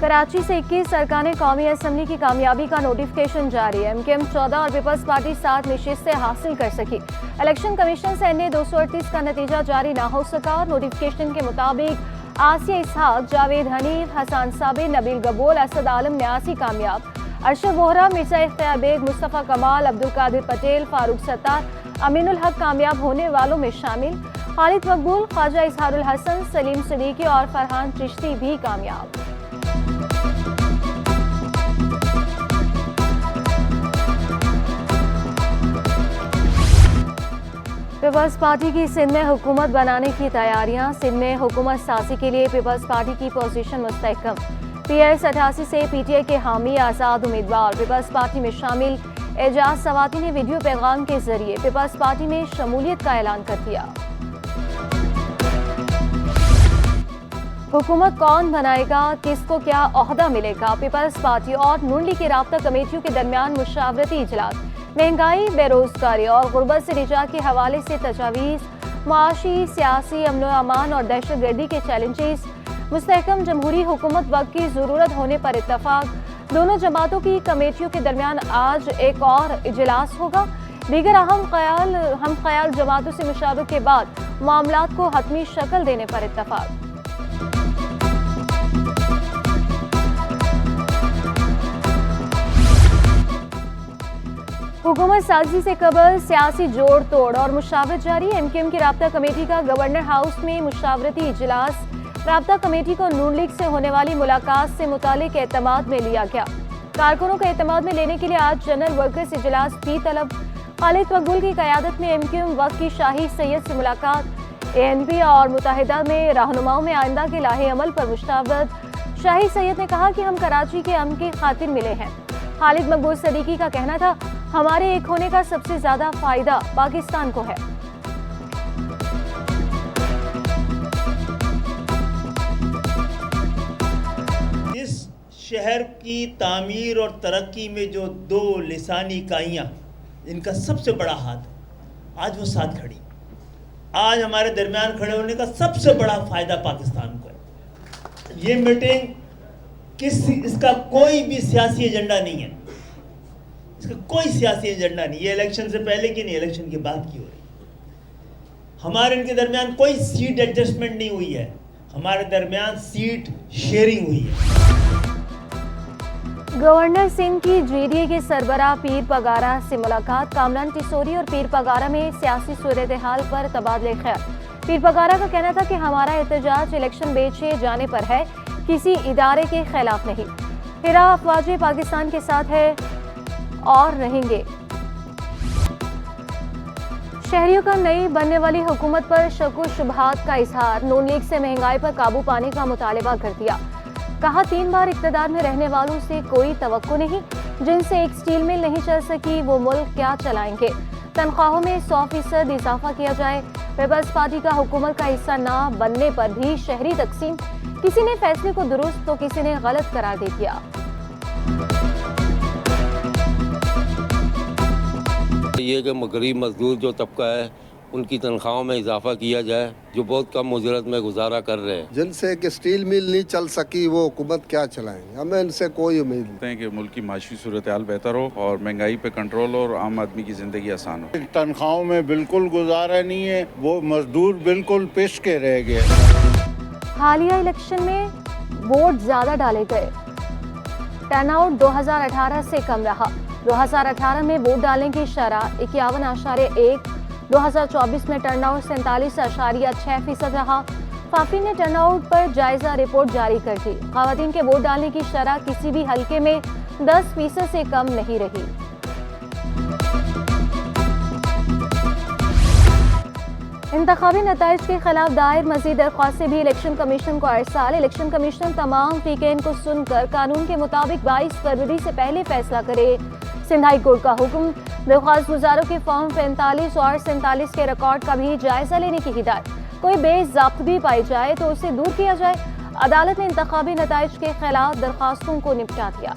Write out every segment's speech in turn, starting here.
कराची से 21 अरकान कौमी असम्बली की कामयाबी का नोटिफिकेशन जारी है। MKM 14 और पीपल्स पार्टी 7 नशिस्तें हासिल कर सकी। इलेक्शन कमीशन से NA 238 का नतीजा जारी ना हो सका। नोटिफिकेशन के मुताबिक आसिया इसहाक, जावेद हनीफ, हसन साबिर, नबील गबोल, असद आलम 89 कामयाब, अरशद वोहरा, मिर्जा इख्तियार बेग, मुस्तफ़ा कमाल, अब्दुल कादिर पटेल, फारूक सत्तार, अमीनुल हक कामयाब होने वालों में शामिल। खालिद मकबूल, ख्वाजा इजहारुल हसन, सलीम सिद्दीकी और फरहान चिश्ती भी कामयाब। पीपल्स पार्टी की सिंध में हुकूमत बनाने की तैयारियां। सिंध में हुकूमत साजी के लिए पीपल्स पार्टी की पोजीशन मुस्तहकम। PIS 88 से PTI के हामी आज़ाद उम्मीदवार पीपल्स पार्टी में शामिल। एजाज सवाती ने वीडियो पैगाम के जरिए पीपल्स पार्टी में शमूलियत का ऐलान कर दिया। हुकूमत कौन बनाएगा, किसको क्या ओहदा मिलेगा? पीपल्स पार्टी और नून लीग की राब्ता कमेटियों के दरमियान मुशावरती इजलास। महंगाई, बेरोजगारी और गुर्बत से निजात के हवाले से तजावीज़, माशी, सियासी अमन व अमान और दहशतगर्दी के चैलेंजेस, मुस्तहकम जमहूरी हुकूमत वक्त की ज़रूरत होने पर इत्तफाक। दोनों जमातों की कमेटियों के दरमियान आज एक और इजलास होगा। दीगर हम ख्याल जमातों से मुशावरत के बाद मामलात को हतमी शक्ल देने पर इत्तफाक। हुकूमत साजी से कबल सियासी जोड़ तोड़ और मुशावरत जारी। MKM की राब्ता कमेटी का गवर्नर हाउस में मुशावरती इजलास। राब्ता कमेटी को नून लीग से होने वाली मुलाकात से मुतालिक एतमाद में लिया गया। कारकुनों को एतमाद में लेने के लिए आज जनरल वर्कर्स इजलास भी तलब। खालिद मकबूल की क़यादत में MKM वक्त की शाही सैयद से मुलाकात। ANP और मुत्तहिदा में रहनुमाओं में आइंदा के लाहे अमल पर मुशावरत। शाही सैयद ने कहा कि हम कराची के अमन की खातिर मिले हैं। खालिद मकबूल सदीकी का कहना था, हमारे एक होने का सबसे ज्यादा फायदा पाकिस्तान को है। इस शहर की तामीर और तरक्की में जो दो लिसानी इकाइयाँ, इनका सबसे बड़ा हाथ है, आज वो साथ खड़ी। आज हमारे दरमियान खड़े होने का सबसे बड़ा फायदा पाकिस्तान को है। ये मीटिंग इसका कोई भी सियासी एजेंडा नहीं है। इसका कोई सियासी एजेंडा नहीं। ये इलेक्शन से पहले की नहीं, इलेक्शन के बाद की हो रही। हमारे इनके दरमियान कोई सीट एडजस्टमेंट नहीं हुई है। हमारे दरमियान सीट शेयरिंग हुई है। गवर्नर सिंध की GDA के सरबराह पीर पगारा से मुलाकात। कामरान टिसोरी और पीर पगारा में सियासी सूरत हाल पर तबादले ख्याल। पीर पगारा का कहना था कि हमारा एहतजाज इलेक्शन बेचे जाने पर है, किसी इदारे के खिलाफ नहीं। हिरा अफवाज पाकिस्तान के साथ है और रहेंगे। शहरियों का नई बनने वाली हुकूमत पर शक व शुबहात का इजहार। नून लीग से महंगाई पर काबू पाने का मुतालबा कर दिया। कहा, 3 बार इक़्तिदार में रहने वालों से कोई तवक्को नहीं। जिनसे एक स्टील मिल नहीं चल सकी वो मुल्क क्या चलाएंगे। तनख्वाहों में 100% इजाफा किया जाए। पीपल्स पार्टी का हुकूमत का हिस्सा ना बनने पर भी शहरी तकसीम। किसी ने फैसले को दुरुस्त तो किसी ने गलत करार दे दिया। ये कि गरीब मजदूर जो तबका है उनकी तनख्वाहों में इजाफा किया जाए, जो बहुत कम मुजरत में गुजारा कर रहे हैं। जिनसे कि स्टील मिल नहीं चल सकी वो हुकूमत क्या चलाएंगे, हमें इनसे कोई उम्मीद नहीं। कि मुल्क की माशी सूरत हाल बेहतर हो और महंगाई पे कंट्रोल हो और आम आदमी की ज़िंदगी आसान हो। तनख्वाहों में बिल्कुल गुजारा नहीं है, वो मजदूर बिल्कुल पिस के रह गए। हालिया इलेक्शन में वोट ज्यादा डाले गए। टर्नआउट 2018 से कम रहा। 2018 में वोट डालने की शरह 51.1। 2024 में टर्नआउट 47.6% रहा। फाफी ने टर्नआउट पर जायजा रिपोर्ट जारी कर दी। खवातीन के वोट डालने की शरह किसी भी हलके में 10% से कम नहीं रही। इंतखाबी नताइज के खिलाफ दायर मजीद दरख्वास्तें भी इलेक्शन कमीशन को अरसाल। इलेक्शन कमीशन तमाम फरीकैन को सुनकर कानून के मुताबिक 22 फरवरी से पहले फैसला करे। सिंध हाई कोर्ट का हुक्म। दरख्वास्त गुजारों के फॉर्म 45 और 47 के रिकॉर्ड का भी जायजा लेने की हिदायत। कोई बेज़ाब्त भी पाई जाए तो उसे दूर किया जाए। अदालत ने इंतखाबी नताइज के खिलाफ दरख्वास्तों को निपटा दिया।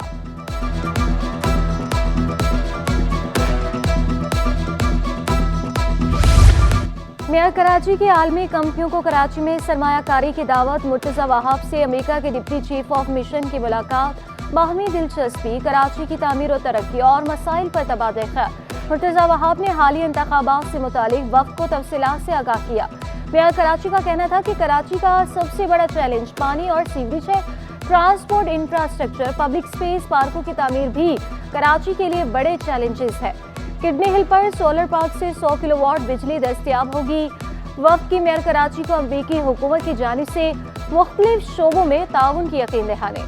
मेयर कराची की आलमी कंपनियों को कराची में सरमायाकारी की दावत। मुर्तजा वहाब से अमेरिका के डिप्टी चीफ ऑफ मिशन की मुलाकात। बाहमी दिलचस्पी, कराची की तामीर और तरक्की और मसाइल पर तबादला ख्याल। मुर्तजा वहाब ने हालिया इंतखाबात से मुतालिक वक्त को तफसीलात से आगाह किया। मेयर कराची का कहना था कि कराची का सबसे बड़ा चैलेंज पानी और सीवरेज है। ट्रांसपोर्ट इंफ्रास्ट्रक्चर, पब्लिक स्पेस, पार्कों की तामीर भी कराची के लिए बड़े चैलेंजेस है। किडनी हिल पर सोलर पार्क से 100 किलोवाट बिजली दस्तयाब होगी। वक्त की मेयर कराची को अमरीकी हुकूमत की जानिब से मुख्तलिफ शोबों में ताउन की यकीन दहानी।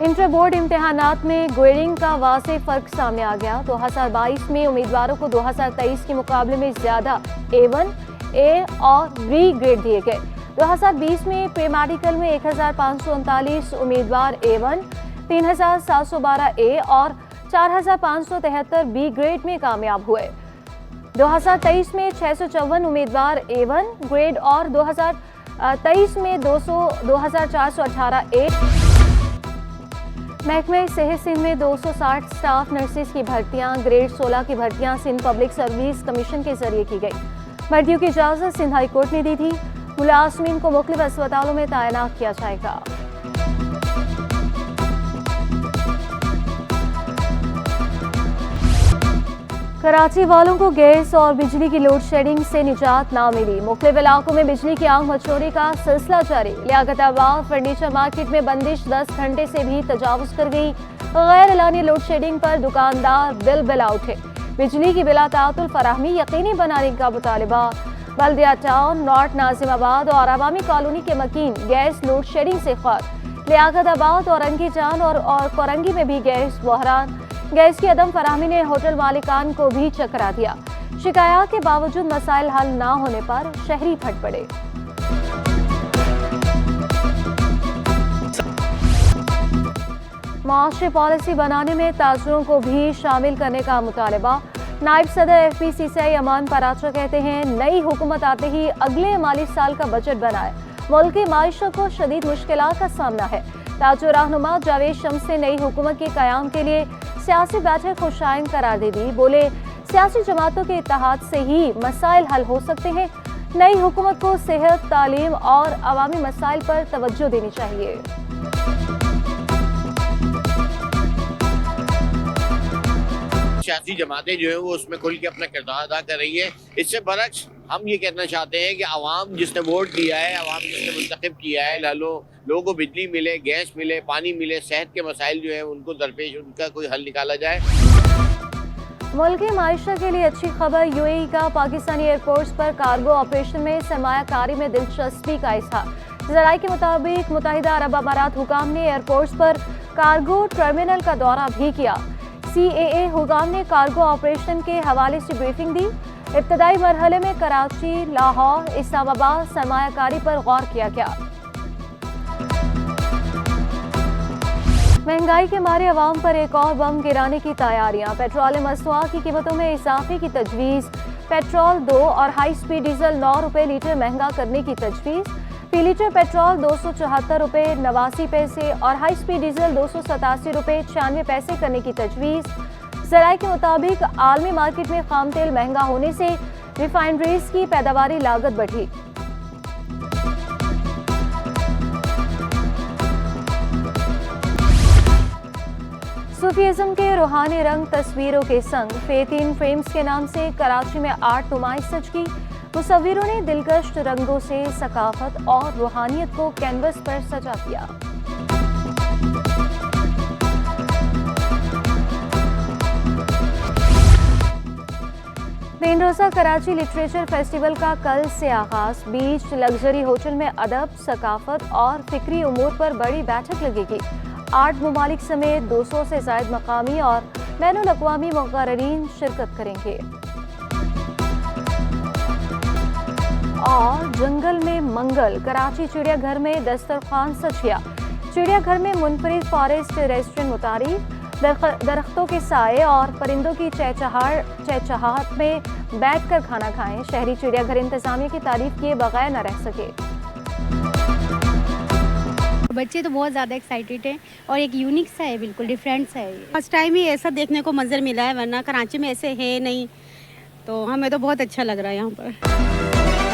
इंटर बोर्ड इम्तिहानात में ग्रेडिंग का वाज़ेह फ़र्क सामने आ गया। 2022 में उम्मीदवारों को 2023 के मुकाबले में ज़्यादा A1, A और B ग्रेड दिए गए। 2020 में प्री मेडिकल में 1539 उम्मीदवार A1, 3712 A और 4573 B ग्रेड में कामयाब हुए। 2023 में 654 उम्मीदवार A1 ग्रेड और 2023 में 2418 A। महकमे सेहत सिंध में 260 स्टाफ नर्सेज की भर्तियां। ग्रेड 16 की भर्तियां सिंध पब्लिक सर्विस कमीशन के जरिए की गई। भर्तियों की इजाज़त सिंध हाई कोर्ट ने दी थी। मुलाजमीन को मुख्तलिफ अस्पतालों में तैनात किया जाएगा। कराची वालों को गैस और बिजली की लोड शेडिंग से निजात ना मिली। मुख्तलिफ इलाकों में बिजली की आग मचोड़े का सिलसिला जारी। लियाकताबाद फर्नीचर मार्केट में बंदिश 10 घंटे से भी तजावुज कर गई। गैर एलानी लोड शेडिंग पर दुकानदार बिल उठे। बिजली की बिला तातुल फराहमी यकीनी बनाने का मुतालिबा। बल्दिया टाउन, नॉर्थ नाजिमाबाद और अवामी कॉलोनी के मकीन गैस लोड शेडिंग से खौफ। लियाकताबाद, औरंगी जान और कोरंगी में भी गैस बहरान। गैस की अदम फराहमी ने होटल मालिकान को भी चकरा दिया। शिकायत के बावजूद मसाइल हल ना होने पर शहरी फट पड़े। माशरे पॉलिसी बनाने में ताजरों को भी शामिल करने का मुतालबा। नायब सदर FPCCI अमान पराचा कहते हैं, नई हुकूमत आते ही अगले माली साल का बजट बनाए। मुल्क की माइशत को शदीद मुश्किलात का सामना है। ताजो रहनुमा जावेद शम्स ने नई हुकूमत के क़याम के लिए सियासी बैठक को शाइन करार दे दी। बोले, सियासी जमातों के इत्तेहाद से ही मसाइल हल हो सकते हैं। नई हुकूमत को सेहत, तालीम और अवामी मसाइल पर तवज्जो देनी चाहिए। सियासी जमातें जो है वो उसमें खुल के अपना किरदार अदा कर रही है। इससे बरक्स हम ये कहना चाहते हैं कि आवाम जिसने वोट दिया है, आवाम जिसने मुंतखब किया है, लोगों को बिजली मिले, गैस मिले, पानी मिले, सेहत के मसाइल जो है उनको दरपेश उनका कोई हल निकाला जाए। मुल्क की माइशत के लिए अच्छी खबर। UAE का पाकिस्तानी एयरपोर्ट्स पर कार्गो ऑपरेशन में सरमायाकारी में दिलचस्पी का इज़हार। ज़राए के मुताबिक मुत्तहिदा अरब अमारात हुकाम ने एयरपोर्ट्स पर कार्गो टर्मिनल का दौरा भी किया। CAA हुकाम ने कार्गो ऑपरेशन के हवाले से ब्रीफिंग दी। इब्तदाई मरहले में कराची, लाहौर, इस्लामाबाद सरमायाकारी पर गौर किया गया। महंगाई के मारे अवाम पर एक और बम गिराने की तैयारियां। पेट्रोलियम मसनूआत की कीमतों में इजाफे की तजवीज़। पेट्रोल 2 और हाई स्पीड डीजल 9 रुपये लीटर महंगा करने की तजवीज़। फी लीटर पेट्रोल 274 रुपये 89 पैसे और हाई स्पीड डीजल 287 रुपये 96 पैसे करने की तजवीज़। ज़राए के मुताबिक आलमी मार्केट में खाम तेल महंगा होने से रिफाइनरीज की पैदावारी लागत बढ़ी। सूफीज़म के रूहानी रंग तस्वीरों के संग फेतीन फ्रेम्स के नाम से कराची में आर्ट नुमाइश सज की। मुसव्विरों ने दिलकश रंगों से सकाफत और रूहानियत को कैनवस पर सजा किया। तीन रोज़ा कराची लिटरेचर फेस्टिवल का कल से आगाज। बीच लग्जरी होटल में अदब, सकाफत और फिक्री उमूर पर बड़ी बैठक लगेगी। 8 ममालिक समेत 200 से ज़ायद मकामी और बैनुल अक़वामी मुक़र्ररीन शिरकत करेंगे। और जंगल में मंगल। कराची चिड़ियाघर में दस्तरखान सज गया। चिड़ियाघर में मुनफरिद फॉरेस्ट रेस्टोरेंट मुतारिफ। दरख्तों के साए और परिंदों की चहचहाहट में बैठकर खाना खाएं। शहरी चिड़ियाघर इंतजामिया की तारीफ किए बगैर न रह सके। बच्चे तो बहुत ज़्यादा एक्साइटेड हैं और एक यूनिक सा है, बिल्कुल डिफरेंट सा है। फर्स्ट टाइम ही ऐसा देखने को मंजर मिला है, वरना कराची में ऐसे है नहीं, तो हमें तो बहुत अच्छा लग रहा है यहाँ पर।